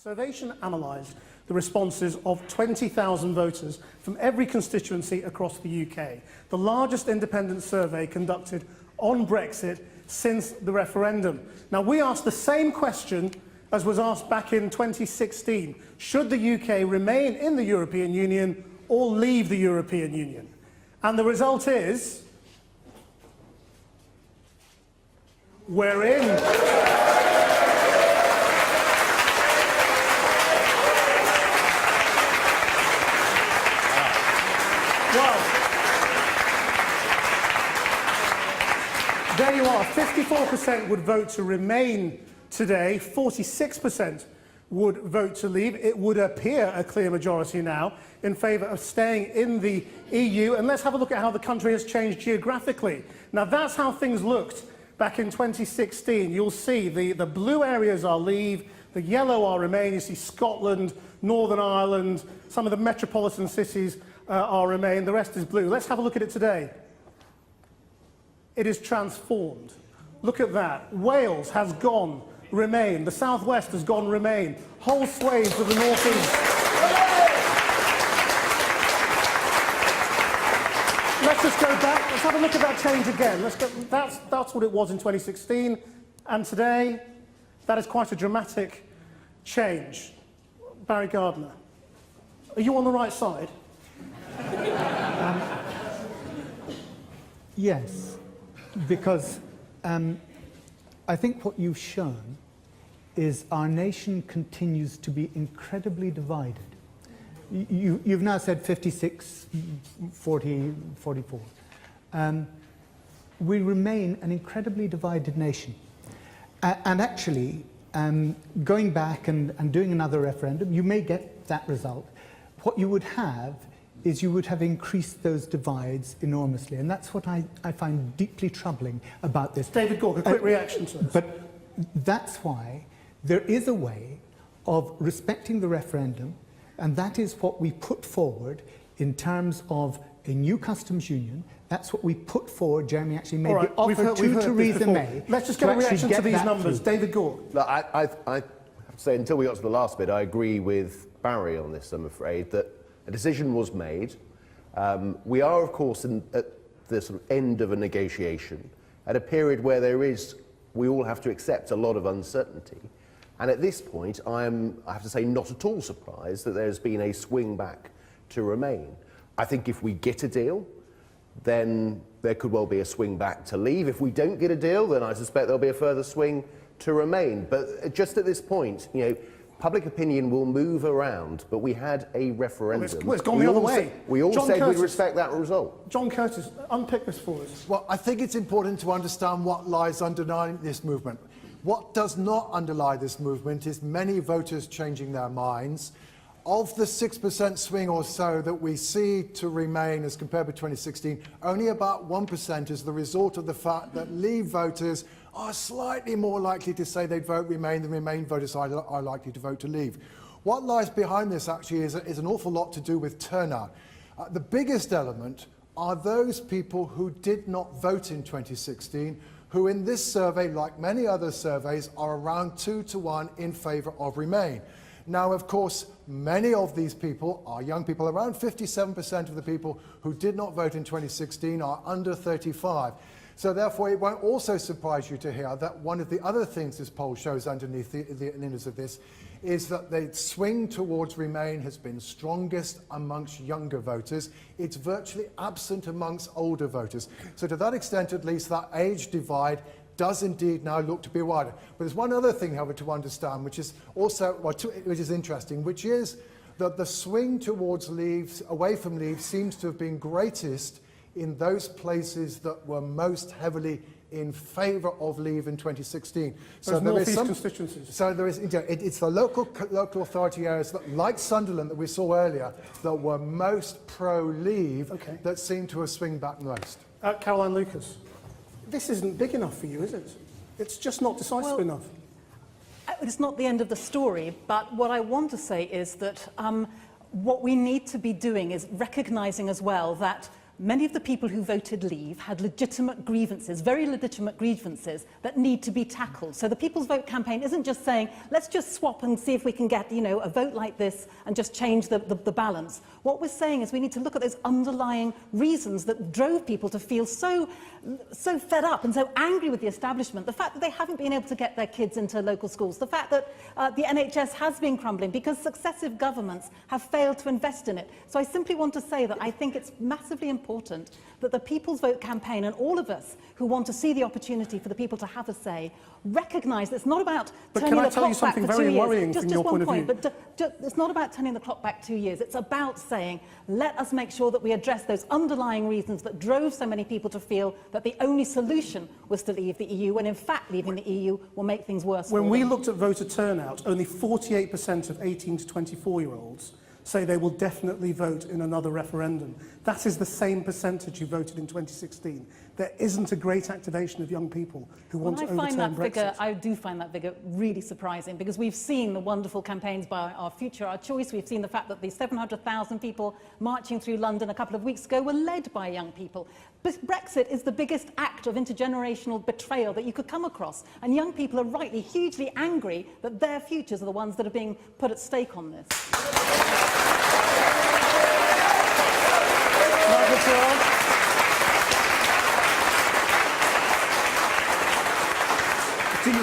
Survation analysed the responses of 20,000 voters from every constituency across the UK, the largest independent survey conducted on Brexit since the referendum. Now, we asked the same question as was asked back in 2016. Should the UK remain in the European Union or leave the European Union? And the result is, we're in. There you are. 54% would vote to remain today. 46% would vote to leave. It would appear a clear majority now in favour of staying in the EU. And let's have a look at how the country has changed geographically. Now, that's how things looked back in 2016. You'll see the blue areas are leave, the yellow are remain. You see Scotland, Northern Ireland, some of the metropolitan cities are remain. The rest is blue. Let's have a look at it today. It is transformed. Look at that. Wales has gone remain. The southwest has gone remain. Whole swathes of the northeast. Let's just go back. Let's have a look at that change again. That's what it was in 2016. And today, that is quite a dramatic change. Barry Gardner, are you on the right side? Yes. Because I think what you've shown is our nation continues to be incredibly divided. You've now said 56, 40, 44. We remain an incredibly divided nation. And actually, going back and doing another referendum, you may get that result. What you would have is you would have increased those divides enormously. And that's what I find deeply troubling about this. David Gork, a quick reaction to this. But that's why there is a way of respecting the referendum, and that is what we put forward in terms of a new customs union. That's what we put forward. Jeremy actually made the offer to Theresa May. Let's just get a reaction to these numbers. David Gork. Look, I have to say, until we got to the last bit, I agree with Barry on this, I'm afraid, that a decision was made. We are, of course, at the sort of end of a negotiation, at a period where we all have to accept a lot of uncertainty. And at this point, I have to say, not at all surprised that there's been a swing back to remain. I think if we get a deal, then there could well be a swing back to leave. If we don't get a deal, then I suspect there'll be a further swing to remain. But just at this point, you know, public opinion will move around, but we had a referendum. Well, it's gone the other way. We all said we'd respect that result. John Curtis, unpick this for us. Well, I think it's important to understand what lies underlying this movement. What does not underlie this movement is many voters changing their minds. Of the 6% swing or so that we see to remain as compared with 2016, only about 1% is the result of the fact that Leave voters are slightly more likely to say they'd vote Remain than Remain voters are likely to vote to Leave. What lies behind this actually is an awful lot to do with turnout. The biggest element are those people who did not vote in 2016, who in this survey, like many other surveys, are around 2 to 1 in favour of Remain. Now, of course, many of these people are young people. Around 57% of the people who did not vote in 2016 are under 35. So therefore, it won't also surprise you to hear that one of the other things this poll shows underneath the news of this is that the swing towards Remain has been strongest amongst younger voters. It's virtually absent amongst older voters. So to that extent, at least, that age divide does indeed now look to be wider. But there's one other thing, however, to understand, which is also, which is interesting, which is that the swing towards Leave, away from Leave, seems to have been greatest in those places that were most heavily in favour of Leave in 2016. So there is some constituencies. So there is, it's the local authority areas that, like Sunderland that we saw earlier, that were most pro-Leave, that seem to have swung back most. Caroline Lucas. This isn't big enough for you, is it? It's just not decisive enough. It's not the end of the story, but what I want to say is that what we need to be doing is recognising as well that many of the people who voted Leave had legitimate grievances, very legitimate grievances, that need to be tackled. So the People's Vote campaign isn't just saying, let's just swap and see if we can get, a vote like this and just change the balance. What we're saying is we need to look at those underlying reasons that drove people to feel so fed up and so angry with the establishment. The fact that they haven't been able to get their kids into local schools, the fact that the NHS has been crumbling because successive governments have failed to invest in it. So I simply want to say that I think it's massively important that the People's Vote campaign and all of us who want to see the opportunity for the people to have a say recognise that it's not about turning the clock back for 2 years. Just one point, but it's not about turning the clock back 2 years. It's about saying, let us make sure that we address those underlying reasons that drove so many people to feel that the only solution was to leave the EU, when in fact leaving the EU will make things worse. When we looked at voter turnout, only 48% of 18 to 24-year-olds say they will definitely vote in another referendum. That is the same percentage who voted in 2016. There isn't a great activation of young people who want to overturn Brexit. I do find that figure really surprising, because we've seen the wonderful campaigns by Our Future, Our Choice. We've seen the fact that the 700,000 people marching through London a couple of weeks ago were led by young people. But Brexit is the biggest act of intergenerational betrayal that you could come across, and young people are rightly hugely angry that their futures are the ones that are being put at stake on this.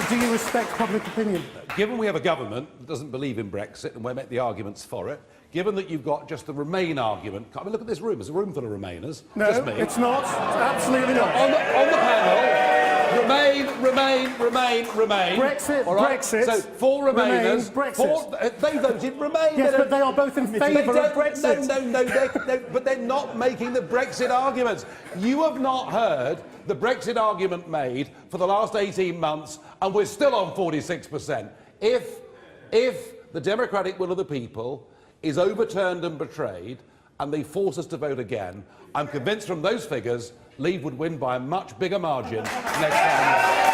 Do you respect public opinion? Given we have a government that doesn't believe in Brexit, and we'll make the arguments for it, given that you've got just the Remain argument, I mean, look at this room. There's a room full of Remainers. No, just me. it's not. Absolutely not. On the panel, Remain. Brexit, all right? Brexit. So, for Remainers, Brexit. they voted Remain. Yes, but they are both in favour of Brexit. No, but they're not making the Brexit arguments. You have not heard the Brexit argument made for the last 18 months, and we're still on 46%. If the democratic will of the people is overturned and betrayed, and they force us to vote again, I'm convinced from those figures, Leave would win by a much bigger margin next time.